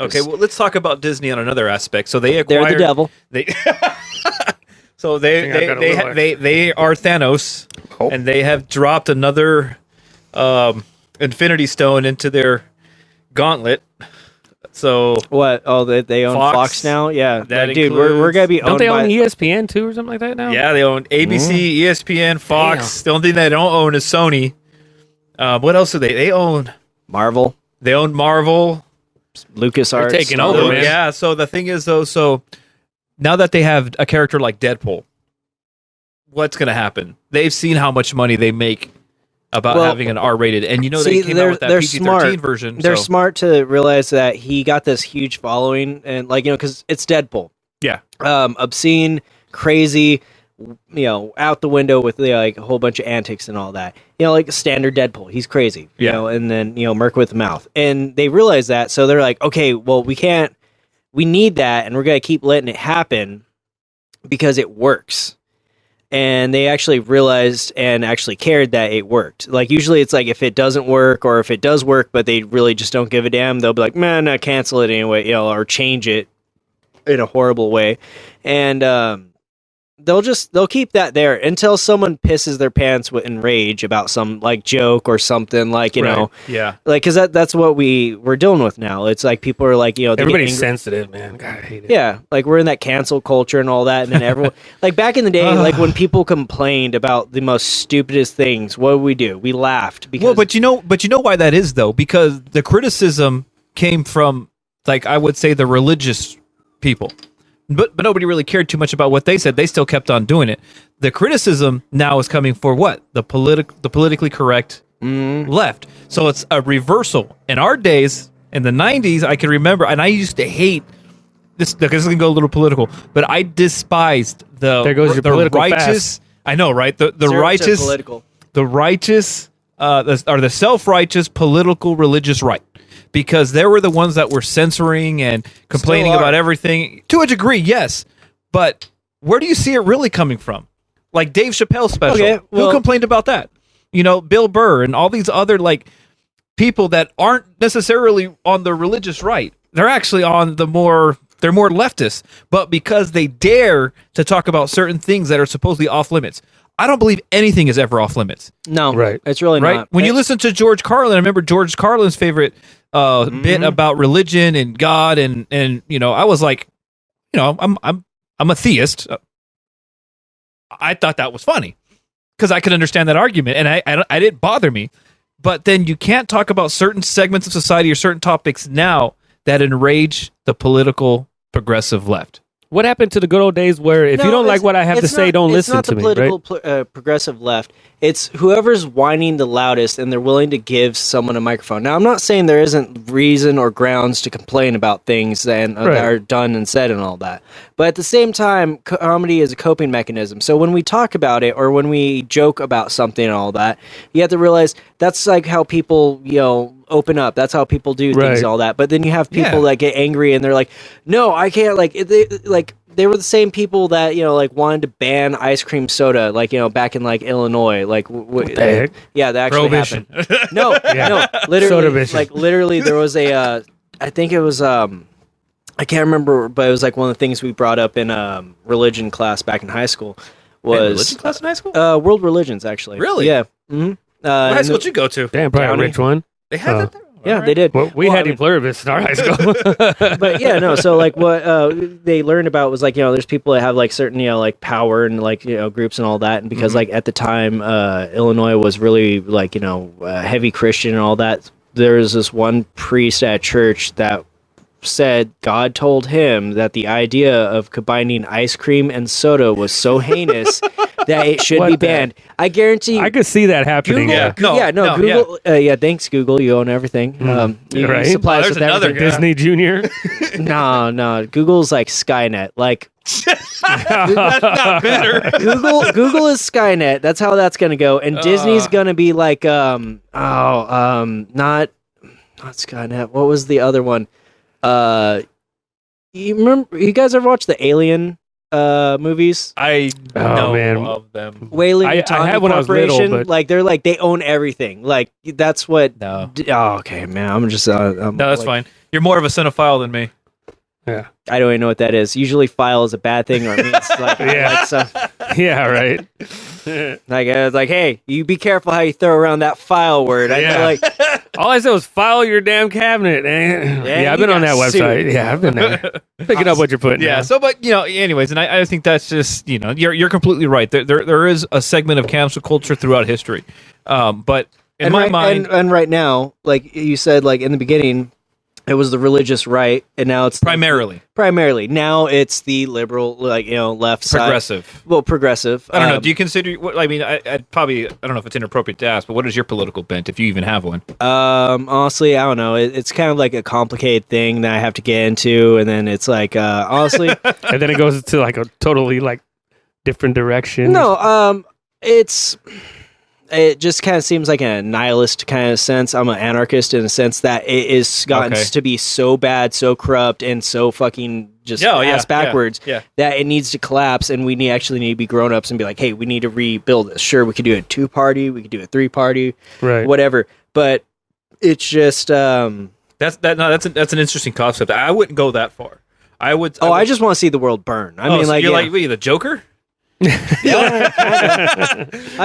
purpose. Okay, well, let's talk about Disney on another aspect. So they They're acquired the devil. They so think I've got a little they are Thanos, Oh. and they have dropped another Infinity Stone into their gauntlet. So What? Oh, they own Fox, Fox now? Yeah. that Like, dude, we're includes- gonna be Don't owned they by. own ESPN too or something like that now? yeah, they own ABC, ESPN, Fox. The only thing they don't own is Sony. What else do they? They own Marvel, Marvel. LucasArts. taking Star over, Wars. man. Yeah. So the thing is, though, so now that they have a character like Deadpool, what's going to happen? They've seen how much money they make about Well, having an R-rated, and you know see, they came they're- out with that they're PG-13 smart. version. They're so. smart to realize that he got this huge following, and like because it's Deadpool. Yeah. Obscene, crazy, out the window with like a whole bunch of antics and all that. Like standard Deadpool. He's crazy. Yeah. And then Merc with the mouth, and they realize that, so they're like, okay, well, we can't. We need that, and we're gonna keep letting it happen because it works. And they actually realized and actually cared that it worked. Like usually it's like if it doesn't work or if it does work, but they really just don't give a damn, they'll be like, man, cancel it anyway, or change it in a horrible way. And they'll keep that there until someone pisses their pants in rage about some like joke or something, like know, Yeah. like because that's what we're dealing with now. It's like people are like they get Everybody's angry. sensitive, man. God, I hate it. Yeah, like we're in that cancel culture and all that, and then everyone like back in the day, like when people complained about the most stupidest things, what would we do? We laughed because Well, but you know why that is though, because the criticism came from, like, I would say the religious people. But nobody really cared too much about what they said. They still kept on doing it. The criticism now is coming for what? The politically correct left. So it's a reversal. In our days, in the 90s, I can remember, and I used to hate this, because this is going to go a little political, but I despised There goes your the political righteous. fast. I know, right? The Zero to righteous, political. the righteous, or the self-righteous political religious right. Because they were the ones that were censoring and complaining Still are. about everything to a degree, yes. But where do you see it really coming from? Like Dave Chappelle's special. Okay, well- Who complained about that? Bill Burr and all these other like people that aren't necessarily on the religious right. They're actually on they're more leftist, but because they dare to talk about certain things that are supposedly off limits. I don't believe anything is ever off limits. No, Right. It's really Right? not. When you listen to George Carlin, I remember George Carlin's favorite bit about religion and God, and I was like, I'm a theist. I thought that was funny because I could understand that argument, and I didn't bother me. But then you can't talk about certain segments of society or certain topics now that enrage the political progressive left. What happened to the good old days where if you don't like what I have to say, don't listen to me, right? It's not the political progressive left. It's whoever's whining the loudest and they're willing to give someone a microphone. Now, I'm not saying there isn't reason or grounds to complain about things that are done and said and all that. But at the same time, comedy is a coping mechanism. So when we talk about it or when we joke about something and all that, you have to realize that's like how people, open up. That's how people do things Right. and all that. But then you have people that get angry and they're like, no, I can't. They were the same people that wanted to ban ice cream soda, back in Illinois, the heck? yeah, that actually Prohibition. happened. No, no, Soda literally, vision. literally, there was a, I think it was, I can't remember, but it was one of the things we brought up in religion class back in high school was religion class in high school? world religions actually. Really? Yeah. Mm-hmm. What high school did you go to? Damn, probably Downey. a rich one. They had that there? Yeah, Alright. they did. Well, we Well, had I mean- pluribus in our high school. But yeah, no. So what they learned about was there's people that have certain power and groups and all that, and because at the time Illinois was really heavy Christian and all that. There was this one priest at church that said God told him that the idea of combining ice cream and soda was so heinous that it should What be the- banned. I guarantee you. I could see that happening. Google, Yeah. No, Google. Yeah, thanks Google. You own everything. You Right. supply us There's with another everything. Disney Junior. No. Google's like Skynet. That's not better. Google is Skynet. That's how that's gonna go. And Disney's gonna be not Skynet. What was the other one? You remember? You guys ever watched the Alien movies? I Oh, know man. of them. Wayland I Yutani had when I was little, Corporation, but- like they own everything. Like that's what. No. Oh, okay, man. I'm just. No, that's fine. You're more of a cinephile than me. Yeah. I don't even know what that is. Usually, file is a bad thing, or it means like, Yeah. like some, Yeah, right. like, hey, you be careful how you throw around that file word. I Yeah. feel like All I said was file your damn cabinet. Yeah, I've you been on that got website. sued. Yeah, I've been there. Picking up what you're putting. Yeah. down. So, but anyways, and I think that's just you're completely right. There is a segment of cancel culture throughout history, but in my mind, and right now, like you said, like in the beginning, it was the religious right, and now it's primarily now it's the liberal, like left side. progressive. Well, progressive. I don't know. Do you consider? I mean, I'd probably. I don't know if it's inappropriate to ask, but what is your political bent, if you even have one? Honestly, I don't know. It's kind of like a complicated thing that I have to get into, and then it's like, honestly, And then it goes to like a totally like different direction. no. It just kind of seems like a nihilist kind of sense. I'm an anarchist in a sense that it is gotten Okay. to be so bad, so corrupt, and so fucking just Yeah, ass backwards yeah. that it needs to collapse. And we actually need to be grown ups and be like, hey, we need to rebuild this. Sure, we could do a 2-party, we could do a 3-party, Right. whatever. But it's just, That's an interesting concept. I wouldn't go that far. I would. I just want to see the world burn. I mean, so like, you're yeah. like, wait, the Joker? I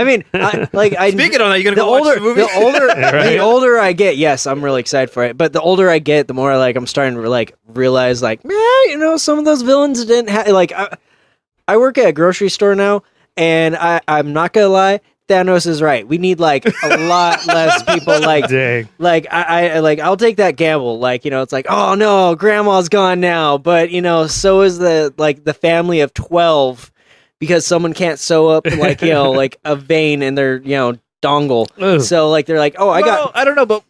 mean, Speaking on that, you gonna go watch the movie? The older I get, yes, I'm really excited for it. But the older I get, the more like I'm starting to like realize, like, man, some of those villains didn't have like. I work at a grocery store now, and I'm not gonna lie, Thanos is right. We need like a lot less people like. Dang. Like I'll take that gamble. Like, it's like, oh no, grandma's gone now, but so is the family of 12 because someone can't sew up like like a vein in their dongle. Ugh. So like they're like, oh, I got I don't know, but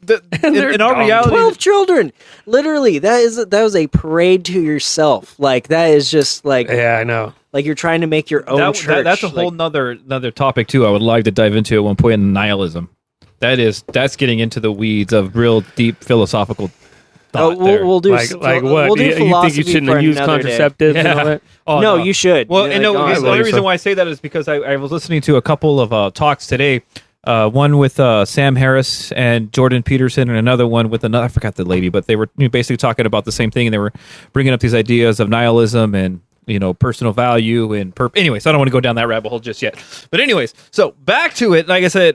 in our reality, 12 children. Literally, that was a parade to yourself. Like that is just like Yeah, I know. like you're trying to make your own church. that's a whole Like, nother topic too. I would like to dive into at one point in nihilism. That's getting into the weeds of real deep philosophical thought. we'll do Like what? We'll do you think you philosophy shouldn't for have used another day. contraceptives and all that? Oh, no, you should. Well, Like, and no, honestly. the only believe reason so. why I say that is because I was listening to a couple of talks today. One with Sam Harris and Jordan Peterson, and another one with another. I forgot the lady, but they were basically talking about the same thing, and they were bringing up these ideas of nihilism and personal value and anyways, I don't want to go down that rabbit hole just yet. But anyways, so back to it. Like I said,